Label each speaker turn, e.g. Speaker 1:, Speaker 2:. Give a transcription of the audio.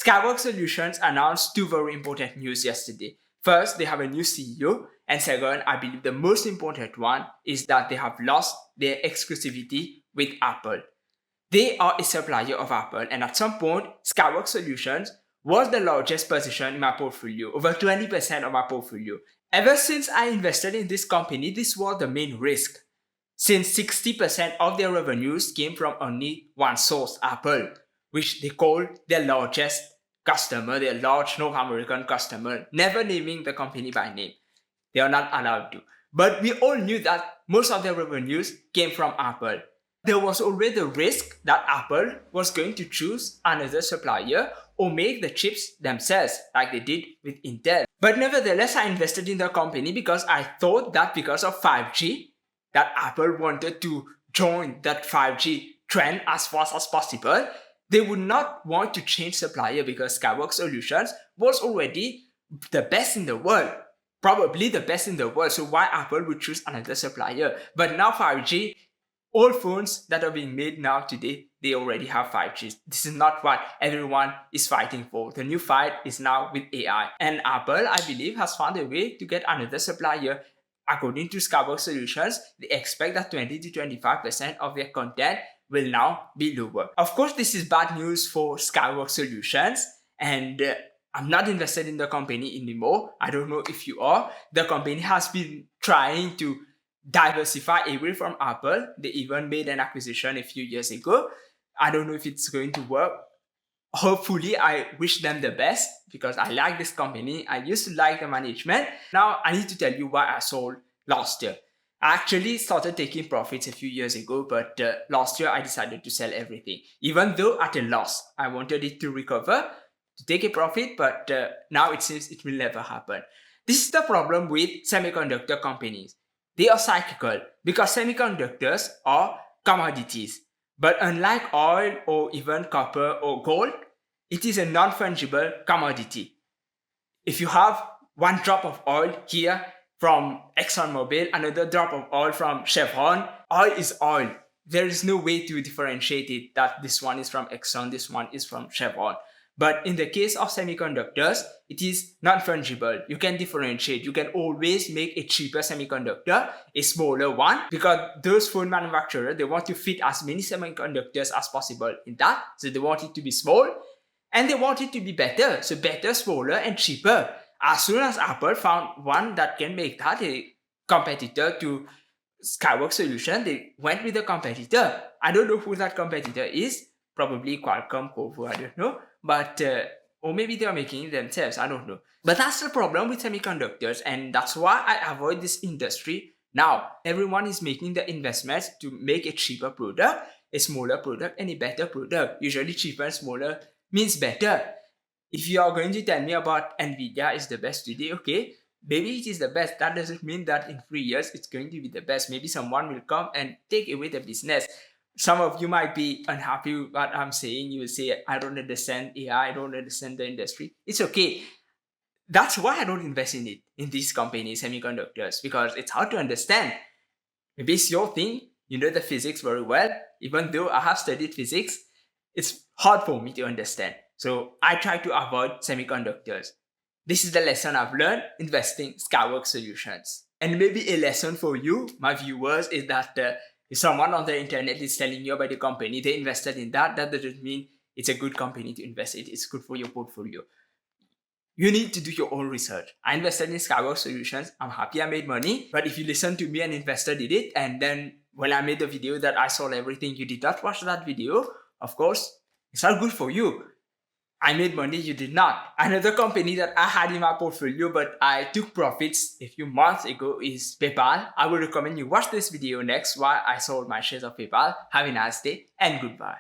Speaker 1: Skyworks Solutions announced two very important news yesterday. First, they have a new CEO, and second, I believe the most important one is that they have lost their exclusivity with Apple. They are a supplier of Apple, and at some point, Skyworks Solutions was the largest position in my portfolio, over 20% of my portfolio. Ever since I invested in this company, this was the main risk, since 60% of their revenues came from only one source, Apple, which they call their largest customer, their large North American customer, never naming the company by name. They are not allowed to. But we all knew that most of their revenues came from Apple. There was already the risk that Apple was going to choose another supplier or make the chips themselves, like they did with Intel. But nevertheless, I invested in the company because I thought that because of 5G, that Apple wanted to join that 5G trend as fast as possible. They would not want to change supplier because Skyworks Solutions was already the best in the world. Probably the best in the world. So why Apple would choose another supplier? But now 5G, all phones that are being made now today, they already have 5G. This is not what everyone is fighting for. The new fight is now with AI. And Apple, I believe, has found a way to get another supplier. According to Skyworks Solutions, they expect that 20 to 25% of their content will now be lower. Of course, this is bad news for Skyworks Solutions, and I'm not invested in the company anymore. I don't know if you are. The company has been trying to diversify away from Apple. They even made an acquisition a few years ago. I don't know if it's going to work. Hopefully, I wish them the best because I like this company. I used to like the management. Now, I need to tell you why I sold last year. I actually started taking profits a few years ago, but last year I decided to sell everything. Even though at a loss, I wanted it to recover, to take a profit, but now it seems it will never happen. This is the problem with semiconductor companies. They are cyclical because semiconductors are commodities. But unlike oil or even copper or gold, it is a non-fungible commodity. If you have one drop of oil here from ExxonMobil, another drop of oil from Chevron, oil is oil. There is no way to differentiate it that this one is from Exxon, this one is from Chevron. But in the case of semiconductors, it is non-fungible. You can differentiate. You can always make a cheaper semiconductor, a smaller one, because those phone manufacturers, they want to fit as many semiconductors as possible in that. So they want it to be small and they want it to be better. So better, smaller, and cheaper. As soon as Apple found one that can make that a competitor to Skyworks Solutions, they went with the competitor. I don't know who that competitor is. Probably Qualcomm, Qorvo, I don't know. But, or maybe they are making it themselves, I don't know. But that's the problem with semiconductors, and that's why I avoid this industry now. Everyone is making the investments to make a cheaper product, a smaller product, and a better product. Usually cheaper and smaller means better. If you are going to tell me about Nvidia is the best today, okay, maybe it is the best. That doesn't mean that in 3 years it's going to be the best. Maybe someone will come and take away the business. Some of you might be unhappy with what I'm saying. You will say, I don't understand AI, I don't understand the industry. It's okay. That's why I don't invest in it, in these companies, semiconductors, because it's hard to understand. Maybe it's your thing. You know the physics very well. Even though I have studied physics, it's hard for me to understand. So I try to avoid semiconductors. This is the lesson I've learned investing Skyworks Solutions. And maybe a lesson for you, my viewers, is that if someone on the internet is telling you about the company, they invested in that, that doesn't mean it's a good company to invest in. It's good for your portfolio. You need to do your own research. I invested in Skyworks Solutions. I'm happy I made money. But if you listen to me and invested in it, and then when I made the video that I sold everything, you did not watch that video, of course, it's not good for you. I made money, you did not. Another company that I had in my portfolio but I took profits a few months ago is PayPal. I would recommend you watch this video next while I sold my shares of PayPal. Have a nice day and goodbye.